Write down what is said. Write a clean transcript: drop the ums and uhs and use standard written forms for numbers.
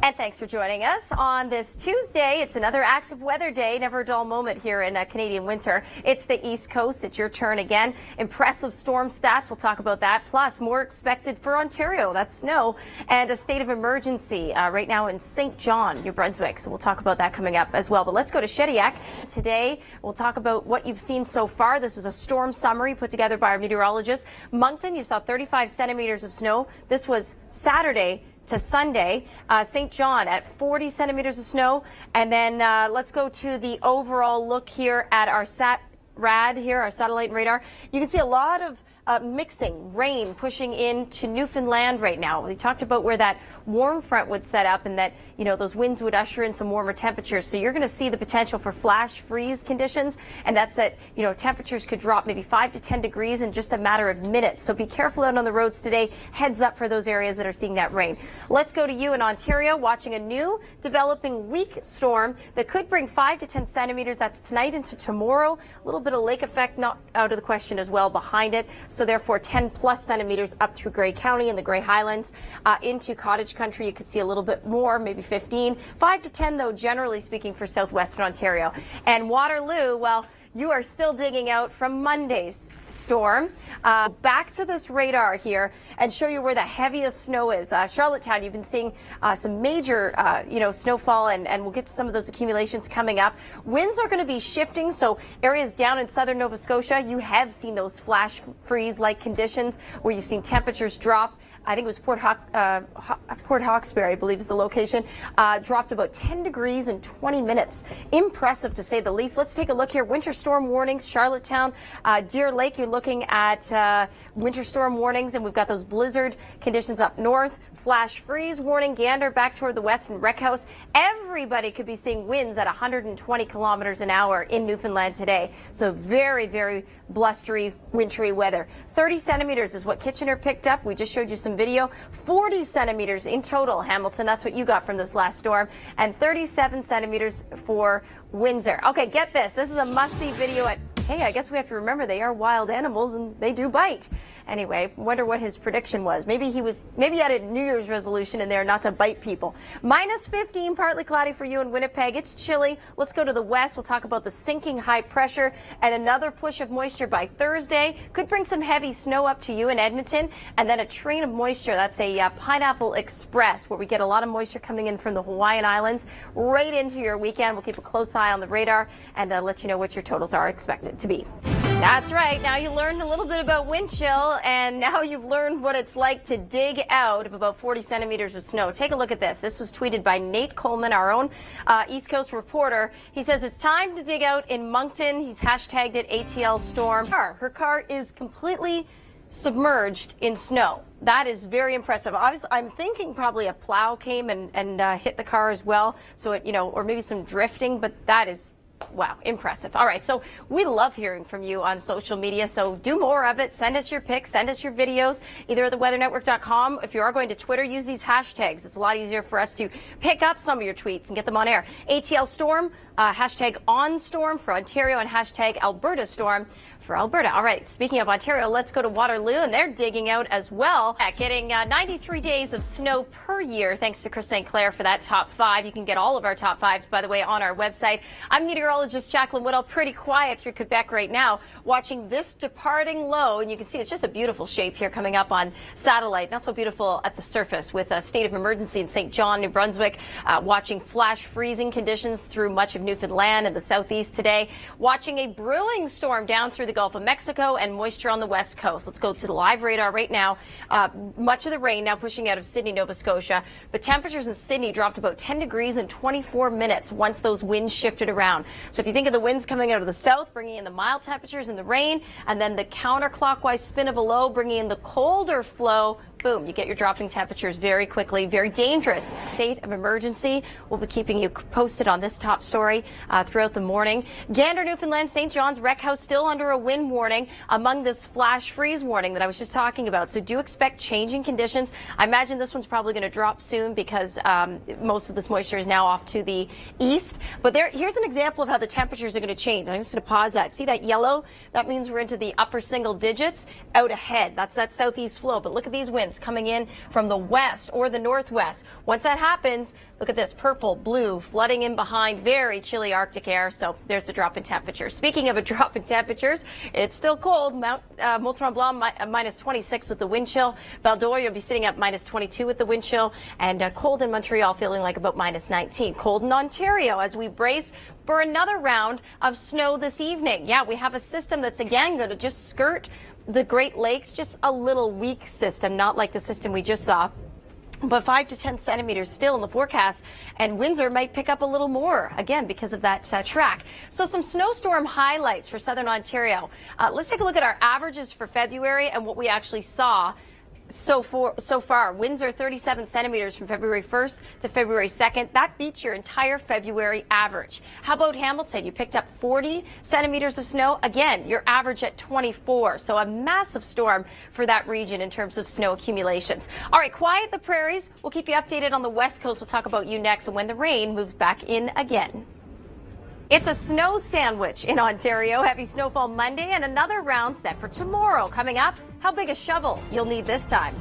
And thanks for joining us on this Tuesday. It's another active weather day, never a dull moment here in Canadian winter. It's the East Coast. It's your turn again. Impressive storm stats. We'll talk about that. Plus, more expected for Ontario. That's snow and a state of emergency right now in St. John, New Brunswick. So we'll talk about that coming up as well. But let's go to Shediac. Today, we'll talk about what you've seen so far. This is a storm summary put together by our meteorologist. Moncton, you saw 35 centimeters of snow. This was Saturday to Sunday. St. John at 40 centimeters of snow. And then let's go to the overall look here at our SAT-RAD here, our satellite radar. You can see a lot of mixing rain pushing into Newfoundland right now. We talked about where that warm front would set up and that, you know, those winds would usher in some warmer temperatures. So you're going to see the potential for flash freeze conditions. And that's at, you know, temperatures could drop maybe 5 to 10 degrees in just a matter of minutes. So be careful out on the roads today. Heads up for those areas that are seeing that rain. Let's go to you in Ontario, watching a new developing weak storm that could bring 5 to 10 centimeters. That's tonight into tomorrow. A little bit of lake effect not out of the question as well behind it. So therefore 10 plus centimeters up through Grey County and the Grey Highlands into Cottage Country. You could see a little bit more, maybe 15. 5 to 10, though, generally speaking, for southwestern Ontario. And Waterloo, well, you are still digging out from Monday's storm. Back to this radar here and show you where the heaviest snow is. Charlottetown, you've been seeing some major, snowfall, and we'll get to some of those accumulations coming up. Winds are going to be shifting, so areas down in southern Nova Scotia, you have seen those flash freeze-like conditions where you've seen temperatures drop. I think it was Port Hawkesbury, I believe is the location, dropped about 10 degrees in 20 minutes. Impressive, to say the least. Let's take a look here. Winter storm warnings, Charlottetown, Deer Lake, you're looking at winter storm warnings, and we've got those blizzard conditions up north. Flash freeze warning, Gander back toward the west and Wreckhouse. Everybody could be seeing winds at 120 kilometers an hour in Newfoundland today. So very, very blustery, wintry weather. 30 centimeters is what Kitchener picked up. We just showed you some video. 40 centimeters in total, Hamilton. That's what you got from this last storm. And 37 centimeters for Windsor. Okay, get this. This is a must-see video at, hey, I guess we have to remember they are wild animals and they do bite. Anyway, wonder what his prediction was. Maybe he had a New Year's resolution in there not to bite people. Minus 15, partly cloudy for you in Winnipeg. It's chilly. Let's go to the west. We'll talk about the sinking high pressure and another push of moisture by Thursday. Could bring some heavy snow up to you in Edmonton. And then a train of moisture. That's a Pineapple Express, where we get a lot of moisture coming in from the Hawaiian Islands right into your weekend. We'll keep a close eye on the radar and let you know what your totals are expected to be. That's right. Now you learned a little bit about wind chill, and now you've learned what it's like to dig out of about 40 centimeters of snow. Take a look at this. This was tweeted by Nate Coleman, our own East Coast reporter. He says it's time to dig out in Moncton. He's hashtagged it ATL Storm. Her car is completely submerged in snow. That is very impressive. Obviously, I'm thinking probably a plow came and hit the car as well. So it, or maybe some drifting, but that is, wow, impressive. All right, so we love hearing from you on social media, so do more of it. Send us your pics, send us your videos, either at theweathernetwork.com. If you are going to Twitter, use these hashtags. It's a lot easier for us to pick up some of your tweets and get them on air. ATL Storm, hashtag OnStorm for Ontario, and hashtag Alberta Storm for Alberta. All right, speaking of Ontario, let's go to Waterloo, and they're digging out as well. Getting 93 days of snow per year, thanks to Chris St. Clair for that top 5. You can get all of our top 5s, by the way, on our website. I'm meteorologist Jaclyn Whittal, pretty quiet through Quebec right now, watching this departing low, and you can see it's just a beautiful shape here coming up on satellite. Not so beautiful at the surface, with a state of emergency in St. John, New Brunswick, watching flash freezing conditions through much of Newfoundland and the southeast today, watching a brewing storm down through the Gulf of Mexico and moisture on the west coast. Let's go to the live radar right now. Much of the rain now pushing out of Sydney, Nova Scotia, but temperatures in Sydney dropped about 10 degrees in 24 minutes once those winds shifted around. So if you think of the winds coming out of the south, bringing in the mild temperatures and the rain, and then the counterclockwise spin of a low, bringing in the colder flow, boom, you get your dropping temperatures very quickly. Very dangerous. State of emergency. We'll be keeping you posted on this top story throughout the morning. Gander, Newfoundland, St. John's, Wreckhouse still under a wind warning among this flash freeze warning that I was just talking about. So do expect changing conditions. I imagine this one's probably going to drop soon because most of this moisture is now off to the east. But here's an example of how the temperatures are going to change. I'm just going to pause that. See that yellow? That means we're into the upper single digits out ahead. That's that southeast flow. But look at these winds. winds coming in from the west or the northwest. Once that happens, look at this purple, blue, flooding in behind, very chilly Arctic air. So there's the drop in temperature. Speaking of a drop in temperatures, it's still cold. Mount Mont Blanc minus 26 with the wind chill. Val-d'Or, you'll be sitting at minus 22 with the wind chill. And cold in Montreal, feeling like about minus 19. Cold in Ontario as we brace for another round of snow this evening. Yeah, we have a system that's again going to just skirt the Great Lakes, just a little weak system, not like the system we just saw. But 5 to 10 centimeters still in the forecast, and Windsor might pick up a little more, again, because of that track. So some snowstorm highlights for southern Ontario. Let's take a look at our averages for February and what we actually saw so far. Windsor 37 centimeters from February 1st to February 2nd. That beats your entire February average. How about Hamilton? You picked up 40 centimeters of snow. Again, your average at 24. So a massive storm for that region in terms of snow accumulations. All right, quiet the prairies. We'll keep you updated on the west coast. We'll talk about you next and when the rain moves back in again. It's a snow sandwich in Ontario. Heavy snowfall Monday and another round set for tomorrow. Coming up, how big a shovel you'll need this time.